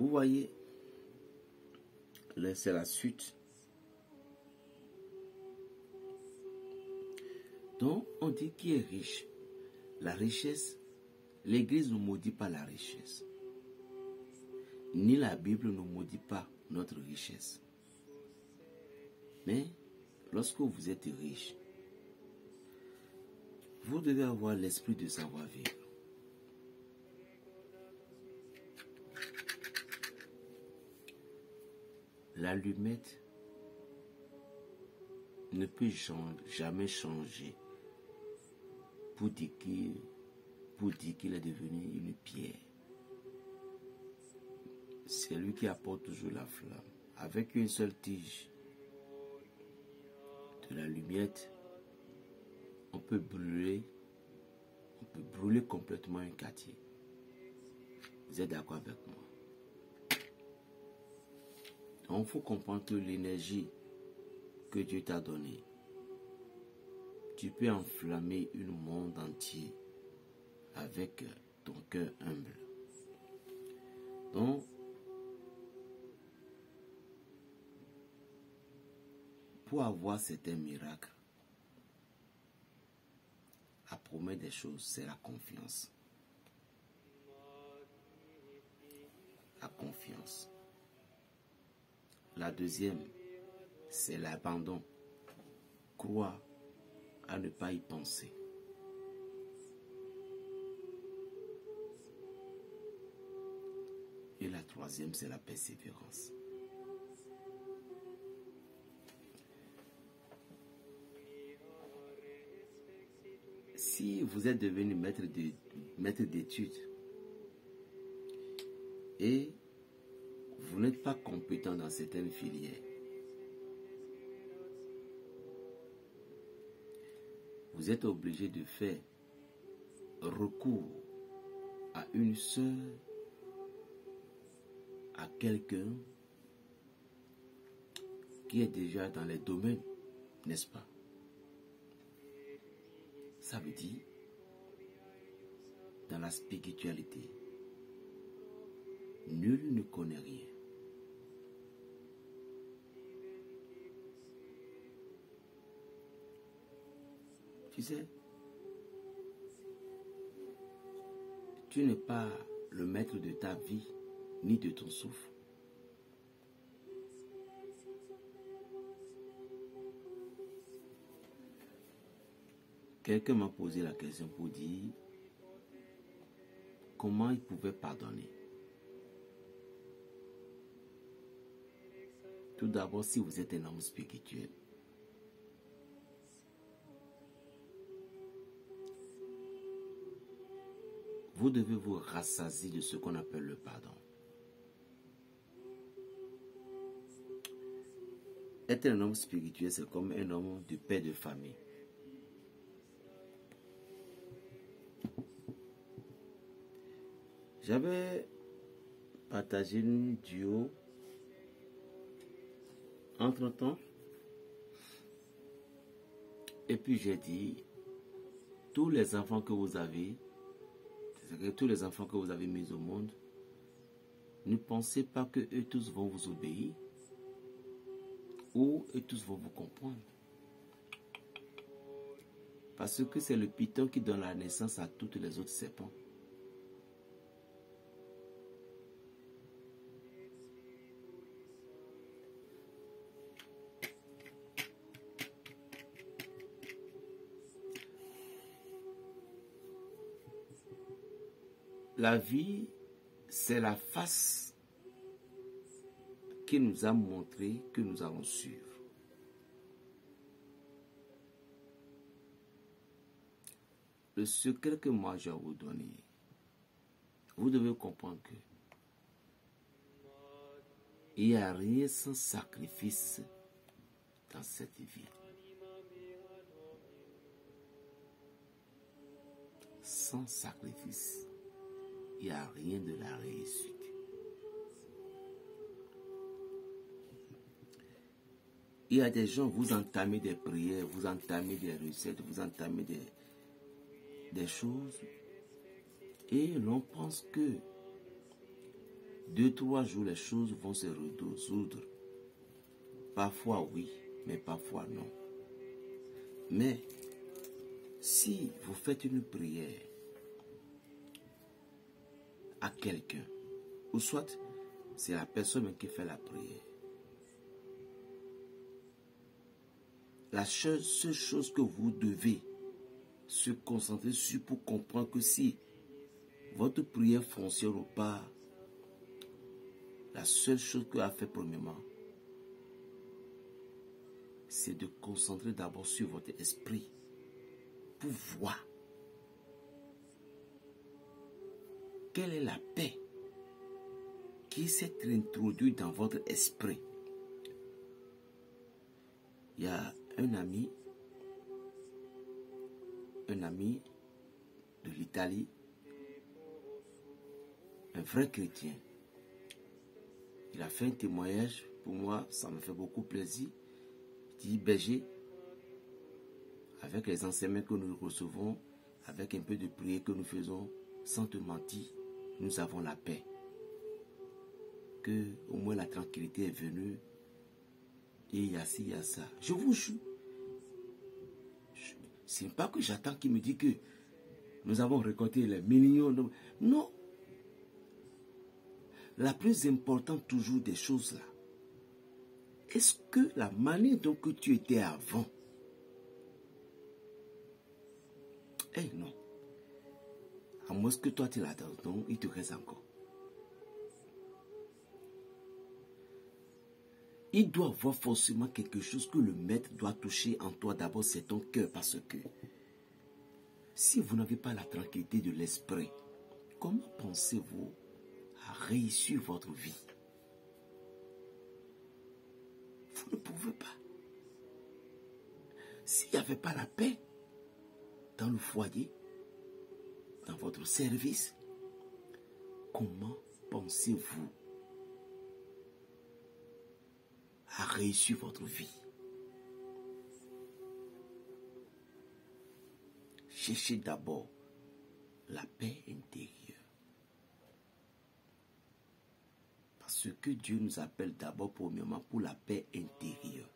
Vous voyez, là c'est la suite. Donc, on dit qui est riche. La richesse, l'Église ne maudit pas la richesse. Ni la Bible ne maudit pas notre richesse. Mais, lorsque vous êtes riche, vous devez avoir l'esprit de savoir-vivre. L'allumette ne peut jamais changer pour dire qu'il est devenu une pierre. C'est lui qui apporte toujours la flamme. Avec une seule tige de l'allumette, on peut brûler complètement un quartier. Vous êtes d'accord avec moi? Donc, il faut comprendre que l'énergie que Dieu t'a donnée, tu peux enflammer un monde entier avec ton cœur humble. Donc, pour avoir certains miracles, la première des choses, c'est la confiance. La confiance. La deuxième, c'est l'abandon. Croire à ne pas y penser. Et la troisième, c'est la persévérance. Si vous êtes devenu maître d'études et vous n'êtes pas compétent dans certaines filières, vous êtes obligé de faire recours à une sœur, à quelqu'un qui est déjà dans les domaines, n'est-ce pas? Ça veut dire, dans la spiritualité, nul ne connaît rien. Tu sais, tu n'es pas le maître de ta vie, ni de ton souffle. Quelqu'un m'a posé la question pour dire comment il pouvait pardonner. Tout d'abord, si vous êtes un homme spirituel, vous devez vous rassasier de ce qu'on appelle le pardon. Être un homme spirituel, c'est comme un homme de père de famille. J'avais partagé une duo entre-temps. Et puis j'ai dit, tous les enfants que vous avez, c'est-à-dire tous les enfants que vous avez mis au monde, ne pensez pas que eux tous vont vous obéir ou eux tous vont vous comprendre. Parce que c'est le python qui donne la naissance à toutes les autres serpents. La vie, c'est la face qui nous a montré que nous allons suivre. Le secret que moi je vais vous donner, vous devez comprendre que il n'y a rien sans sacrifice dans cette vie. Sans sacrifice, il n'y a rien de la réussite. Il y a des gens, vous entamez des prières, vous entamez des recettes, vous entamez des choses et l'on pense que 2-3 jours, les choses vont se résoudre. Parfois oui, mais parfois non. Mais si vous faites une prière à quelqu'un, ou soit c'est la personne qui fait la prière, la seule chose que vous devez se concentrer sur pour comprendre que si votre prière fonctionne ou pas, la seule chose que vous avez fait premièrement, c'est de concentrer d'abord sur votre esprit pour voir quelle est la paix qui s'est introduite dans votre esprit. Il y a un ami de l'Italie, un vrai chrétien. Il a fait un témoignage pour moi, ça me fait beaucoup plaisir. Il dit, berger, avec les enseignements que nous recevons, avec un peu de prière que nous faisons, sans te mentir, nous avons la paix. Que au moins la tranquillité est venue. Et il y a ci, il y a ça. Je vous jure. Ce n'est pas que j'attends qu'il me dise que nous avons récolté les millions de... Non. La plus importante toujours des choses là, est-ce que la manière dont que tu étais avant, non. À moins que toi tu l'as donc il te reste encore. Il doit avoir forcément quelque chose que le maître doit toucher en toi. D'abord, c'est ton cœur. Parce que si vous n'avez pas la tranquillité de l'esprit, comment pensez-vous à réussir votre vie? Vous ne pouvez pas. S'il n'y avait pas la paix dans le foyer, dans votre service, comment pensez-vous à réussir votre vie? Cherchez d'abord la paix intérieure. Parce que Dieu nous appelle d'abord premièrement pour la paix intérieure.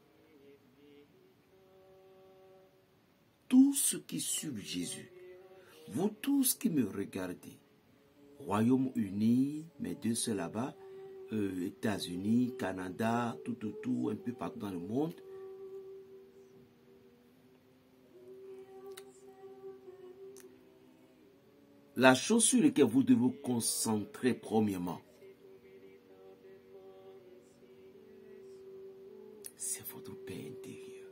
Tous ceux qui suivent Jésus, vous tous qui me regardez, Royaume-Uni, mes deux sœurs là-bas, États-Unis, Canada, tout, un peu partout dans le monde. La chose sur laquelle vous devez vous concentrer premièrement, c'est votre paix intérieure.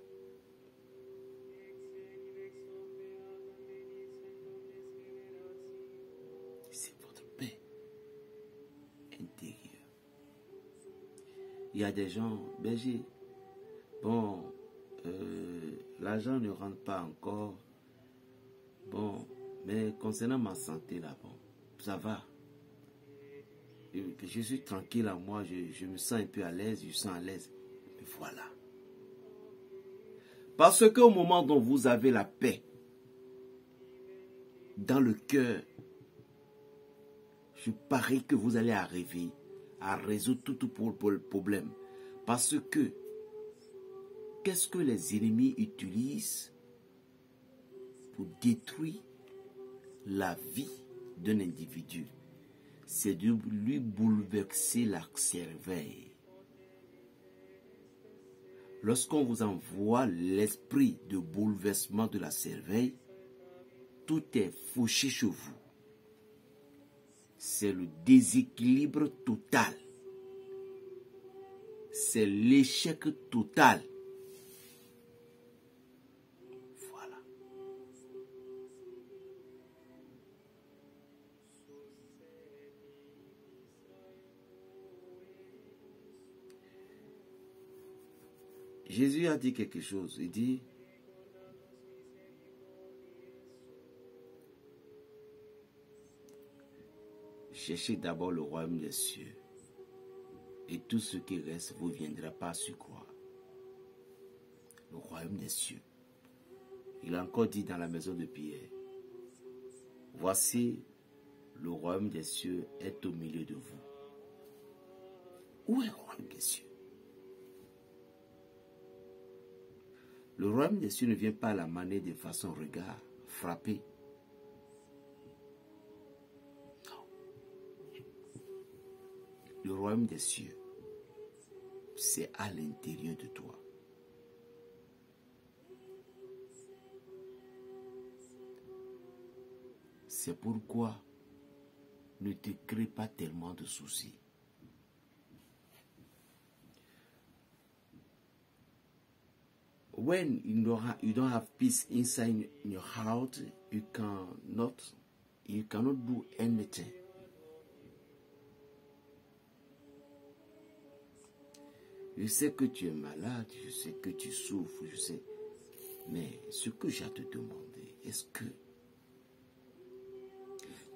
C'est votre paix intérieure. Il y a des gens, berger, bon, l'argent ne rentre pas encore, bon, mais concernant ma santé là, bon, ça va. Je suis tranquille à moi, je me sens un peu à l'aise, je sens à l'aise. Mais voilà. Parce qu'au moment dont vous avez la paix dans le cœur, je parie que vous allez arriver à résoudre tout problème. Parce que, qu'est-ce que les ennemis utilisent pour détruire la vie d'un individu? C'est de lui bouleverser la cervelle. Lorsqu'on vous envoie l'esprit de bouleversement de la cervelle, tout est fauché chez vous. C'est le déséquilibre total. C'est l'échec total. Voilà. Jésus a dit quelque chose. Il dit, cherchez d'abord le royaume des cieux, et tout ce qui reste vous viendra par surcroît. Le royaume des cieux. Il a encore dit dans la maison de Pierre, voici, le royaume des cieux est au milieu de vous. Où est le royaume des cieux? Le royaume des cieux ne vient pas à la manière de façon regard, frapper. Non. Le royaume des cieux, c'est à l'intérieur de toi. C'est pourquoi ne te crée pas tellement de soucis. When you don't have peace inside your heart, you cannot do anything. Je sais que tu es malade, je sais que tu souffres, je sais. Mais ce que j'ai à te demander, est-ce que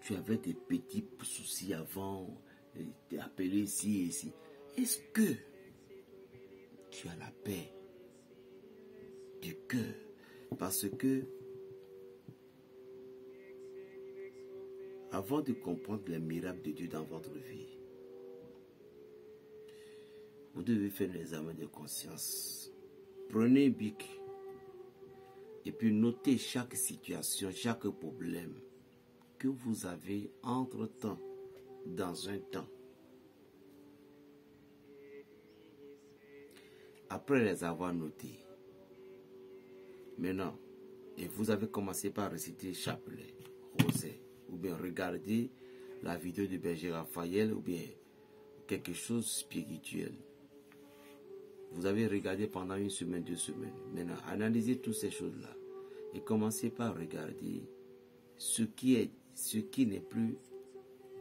tu avais des petits soucis avant, t'es appelé ici et ici? Est-ce que tu as la paix du cœur? Parce que avant de comprendre les miracles de Dieu dans votre vie, vous devez faire un examen de conscience. Prenez un bic et puis notez chaque situation, chaque problème que vous avez entre-temps, dans un temps. Après les avoir notés, maintenant, et vous avez commencé par réciter chapelet, rosaire, ou bien regarder la vidéo de Berger Raphaël, ou bien quelque chose de spirituel. Vous avez regardé pendant une semaine, 2 semaines. Maintenant, analysez toutes ces choses-là et commencez par regarder ce qui n'est plus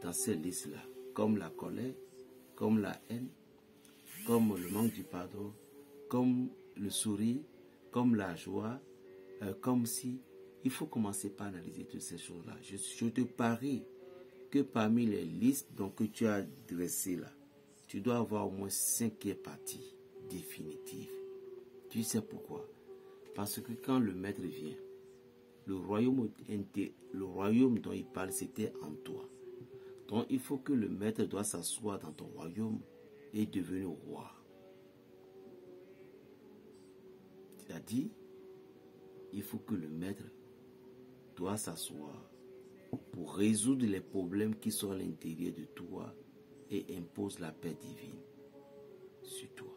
dans ces listes-là, comme la colère, comme la haine, comme le manque du pardon, comme le sourire, comme la joie, comme si... Il faut commencer par analyser toutes ces choses-là. Je te parie que parmi les listes que tu as dressées là, tu dois avoir au moins 5 parties définitives. Tu sais pourquoi? Parce que quand le maître vient, le royaume dont il parle, c'était en toi. Donc il faut que le maître doit s'asseoir dans ton royaume et devenir roi. C'est-à-dire, il faut que le maître doit s'asseoir pour résoudre les problèmes qui sont à l'intérieur de toi et impose la paix divine sur toi.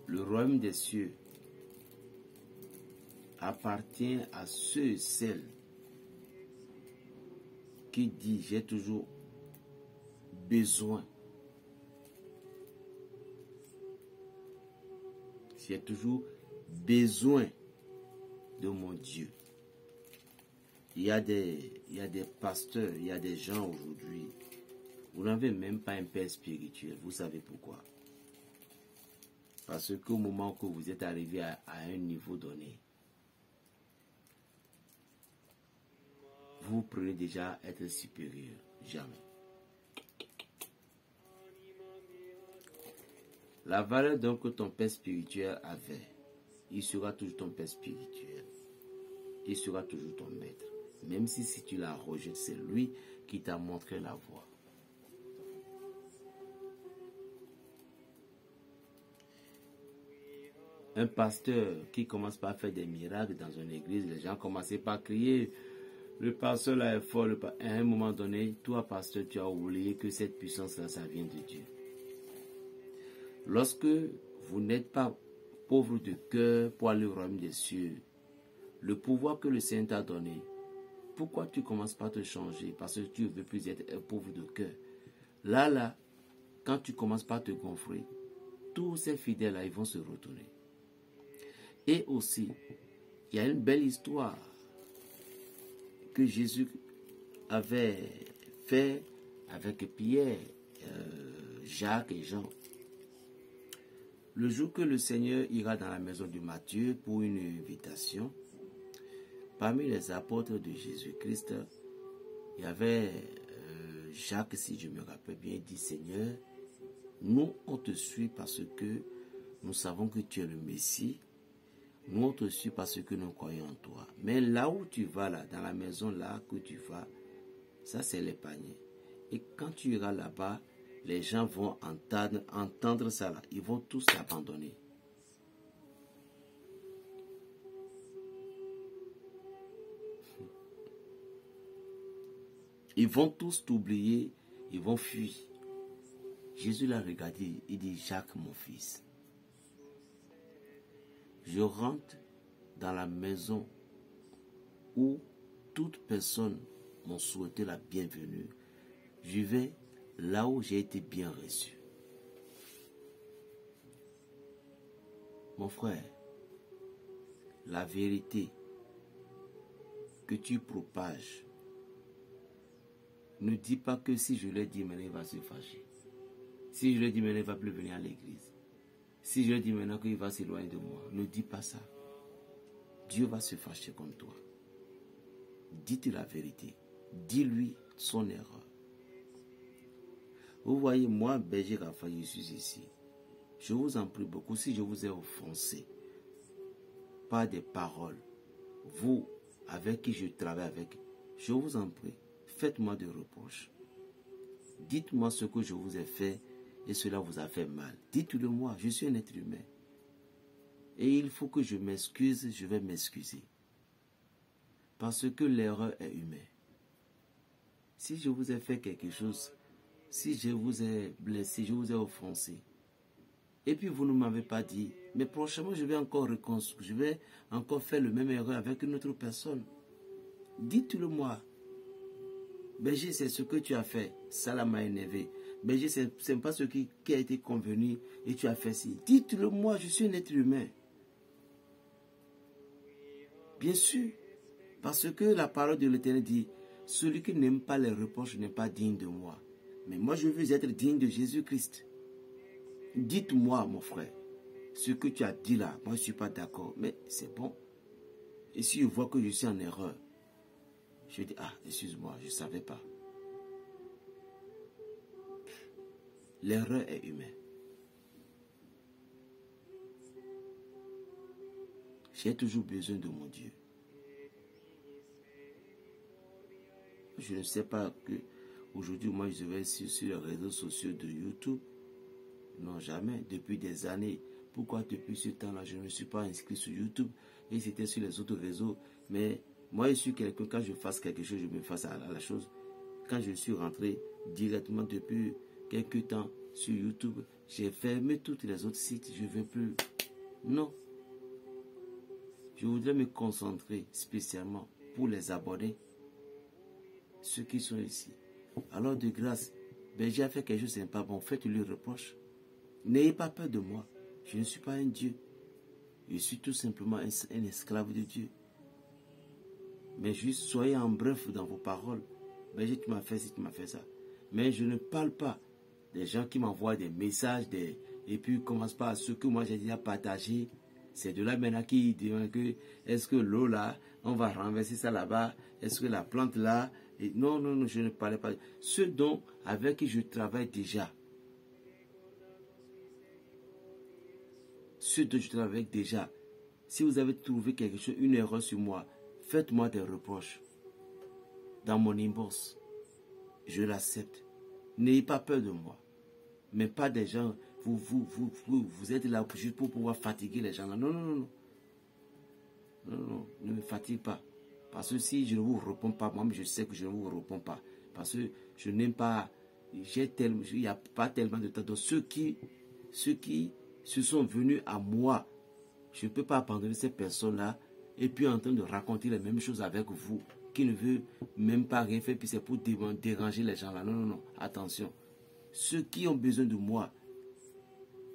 Le royaume des cieux appartient à ceux et celles qui disent j'ai toujours besoin. J'ai toujours besoin de mon Dieu. Il y a des pasteurs, il y a des gens aujourd'hui, vous n'avez même pas un père spirituel. Vous savez pourquoi? Parce qu'au moment que vous êtes arrivé à un niveau donné, vous prenez déjà être supérieur. Jamais. La valeur donc que ton père spirituel avait, il sera toujours ton père spirituel. Il sera toujours ton maître. Même si tu la rejettes, c'est lui qui t'a montré la voie. Un pasteur qui commence par faire des miracles dans une église, les gens commencent par crier, le pasteur là est fort. À un moment donné, toi pasteur, tu as oublié que cette puissance-là, ça vient de Dieu. Lorsque vous n'êtes pas pauvre de cœur pour aller au royaume des cieux, le pouvoir que le Seigneur t'a donné, pourquoi tu ne commences pas à te changer? Parce que tu ne veux plus être pauvre de cœur. Là, quand tu commences pas à te gonfler, tous ces fidèles-là, ils vont se retourner. Et aussi, il y a une belle histoire que Jésus avait fait avec Pierre, Jacques et Jean. Le jour que le Seigneur ira dans la maison de Matthieu pour une invitation, parmi les apôtres de Jésus-Christ, il y avait Jacques, si je me rappelle bien, dit Seigneur, Nous, on te suit parce que nous savons que tu es le Messie. Nous, on te suit parce que nous croyons en toi. Mais là où tu vas, là, dans la maison là que tu vas, ça c'est les paniers. Et quand tu iras là-bas, les gens vont entendre ça là. Ils vont tous t'abandonner. Ils vont tous t'oublier. Ils vont fuir. Jésus l'a regardé. Il dit, Jacques, mon fils. Je rentre dans la maison où toute personne m'ont souhaité la bienvenue. Je vais là où j'ai été bien reçu. Mon frère, la vérité que tu propages ne dis pas que si je l'ai dit maintenant, il va se fâcher. Si je lui dis maintenant, il ne va plus venir à l'église. Si je lui dis maintenant qu'il va s'éloigner de moi, ne dis pas ça. Dieu va se fâcher contre toi. Dites la vérité. Dis-lui son erreur. Vous voyez, moi, Berger Raphaël, je suis ici. Je vous en prie beaucoup, si je vous ai offensé par des paroles, vous, avec qui je travaille avec, je vous en prie, faites-moi des reproches. Dites-moi ce que je vous ai fait et cela vous a fait mal. Dites-le moi, je suis un être humain. Et il faut que je m'excuse, je vais m'excuser. Parce que l'erreur est humaine. Si je vous ai fait quelque chose, si je vous ai blessé, je vous ai offensé, et puis vous ne m'avez pas dit, mais prochainement je vais encore reconstruire, je vais encore faire le même erreur avec une autre personne. Dites-le moi. Berger, c'est ce que tu as fait, ça m'a énervé. Berger, c'est pas ce qui a été convenu et tu as fait ci. Dites-le moi, je suis un être humain. Bien sûr, parce que la parole de l'Éternel dit, celui qui n'aime pas les reproches n'est pas digne de moi. Mais moi, je veux être digne de Jésus-Christ. Dites-moi, mon frère, ce que tu as dit là, moi, je ne suis pas d'accord, mais c'est bon. Et si je vois que je suis en erreur, je dis, ah, excuse-moi, je ne savais pas. L'erreur est humaine. J'ai toujours besoin de mon Dieu. Je ne sais pas que aujourd'hui, moi, je vais sur les réseaux sociaux de YouTube. Non, jamais. Depuis des années. Pourquoi depuis ce temps-là, je ne me suis pas inscrit sur YouTube et c'était sur les autres réseaux. Mais moi, je suis quelqu'un, quand je fasse quelque chose, je me fasse à la chose. Quand je suis rentré directement depuis quelques temps sur YouTube, j'ai fermé tous les autres sites. Je ne veux plus. Non. Je voudrais me concentrer spécialement pour les abonnés, ceux qui sont ici. Alors de grâce, Berger a fait quelque chose, ce n'est pas bon. Faites-lui reproche. N'ayez pas peur de moi. Je ne suis pas un Dieu. Je suis tout simplement un esclave de Dieu. Mais juste soyez en bref dans vos paroles. Berger, tu m'as fait ci, tu m'as fait ça. Mais je ne parle pas des gens qui m'envoient des messages, et puis commence pas à ce que moi j'ai déjà partagé. C'est de là maintenant qui dit que est-ce que l'eau là, on va renverser ça là-bas, est-ce que la plante là, et non, non, non, je ne parlais pas. Ceux dont avec qui je travaille déjà, ceux dont je travaille déjà, si vous avez trouvé quelque chose, une erreur sur moi, faites-moi des reproches dans mon inbox. Je l'accepte. N'ayez pas peur de moi. Mais pas des gens, vous êtes là juste pour pouvoir fatiguer les gens. Non, non, non, non. Non, non, ne me fatigue pas. Parce que si je ne vous réponds pas, moi je sais que je ne vous réponds pas. Parce que je n'aime pas, il n'y a pas tellement de temps. Donc ceux qui se sont venus à moi, je ne peux pas abandonner ces personnes-là et puis en train de raconter les mêmes choses avec vous, qui ne veut même pas rien faire, puis c'est pour déranger les gens là. Non, non, non, attention. Ceux qui ont besoin de moi,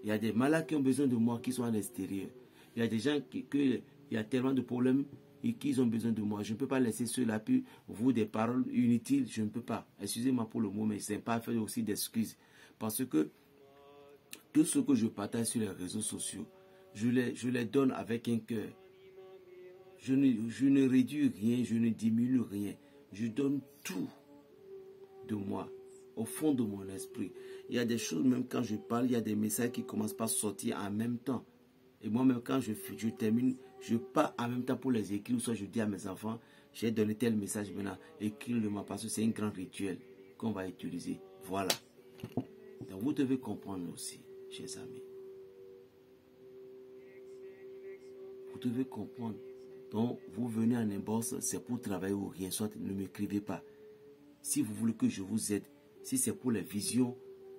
il y a des malades qui ont besoin de moi qui sont à l'extérieur. Il y a des gens il y a tellement de problèmes et qui ont besoin de moi. Je ne peux pas laisser ceux-là, puis vous des paroles inutiles, je ne peux pas. Excusez-moi pour le mot, mais ce n'est pas faire aussi d'excuses. Parce que tout ce que je partage sur les réseaux sociaux, je les donne avec un cœur. Je ne réduis rien, je ne diminue rien. Je donne tout de moi. au fond de mon esprit. Il y a des choses, même quand je parle, il y a des messages qui commencent par sortir en même temps. Et moi-même, quand je termine, je pars en même temps pour les écrire. Soit je dis à mes enfants, j'ai donné tel message maintenant, écris-le-moi parce que c'est un grand rituel qu'on va utiliser. Voilà. Donc vous devez comprendre aussi, chers amis. Vous devez comprendre. Donc vous venez en inbox, c'est pour travailler ou rien. Soit ne m'écrivez pas. Si vous voulez que je vous aide, si c'est pour les visions,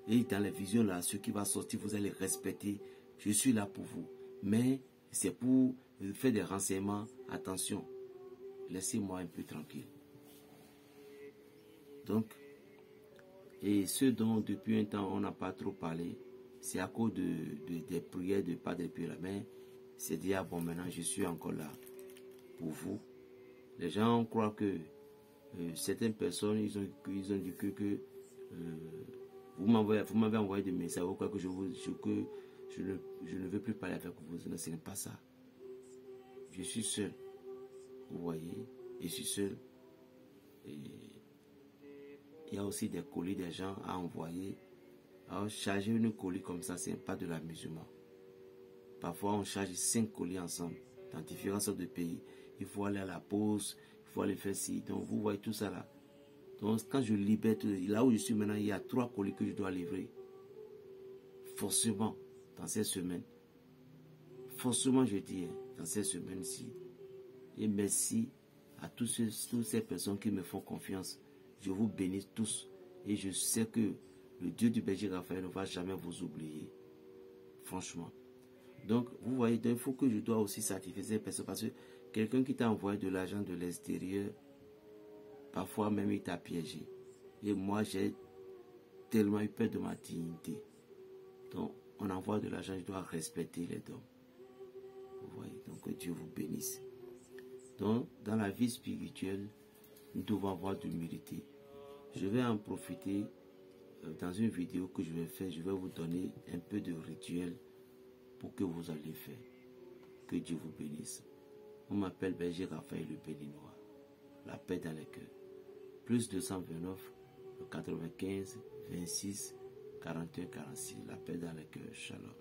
et dans les visions là, ce qui va sortir, vous allez respecter. Je suis là pour vous. Mais c'est pour faire des renseignements. Attention, laissez-moi un peu tranquille. Donc, et ce dont depuis un temps on n'a pas trop parlé, c'est à cause des prières de Padre Pio. Mais c'est dire, bon, maintenant je suis encore là pour vous. Les gens croient que certaines personnes, ils ont dit que vous m'avez envoyé des messages ou quoi que je ne veux plus parler avec vous. Non, ce n'est pas ça. Je suis seul. Vous voyez, je suis seul. Et il y a aussi des colis des gens à envoyer. Alors, charger une colis comme ça, ce n'est pas de l'amusement. Parfois, on charge 5 colis ensemble dans différentes sortes de pays. Il faut aller à la poste, il faut aller faire ci. Donc, vous voyez tout ça là. Donc, quand je libère, là où je suis maintenant, il y a 3 colis que je dois livrer. Forcément, dans cette semaine. Forcément, je dis, dans cette semaine-ci. Et merci à toutes ces personnes qui me font confiance. Je vous bénis tous. Et je sais que le Dieu du berger Raphaël ne va jamais vous oublier. Franchement. Donc, vous voyez, il faut que je dois aussi satisfaire ces personnes. Parce que quelqu'un qui t'a envoyé de l'argent de l'extérieur, parfois même il t'a piégé. Et moi, j'ai tellement eu peur de ma dignité. Donc, on envoie de l'argent, je dois respecter les dons. Vous voyez, donc que Dieu vous bénisse. Donc, dans la vie spirituelle, nous devons avoir de l'humilité. Je vais en profiter dans une vidéo que je vais faire. Je vais vous donner un peu de rituel pour que vous allez faire. Que Dieu vous bénisse. On m'appelle Berger Raphaël le Béninois. La paix dans les cœurs. Plus 229, 95, 26, 41, 46. La paix dans les cœurs. Shalom.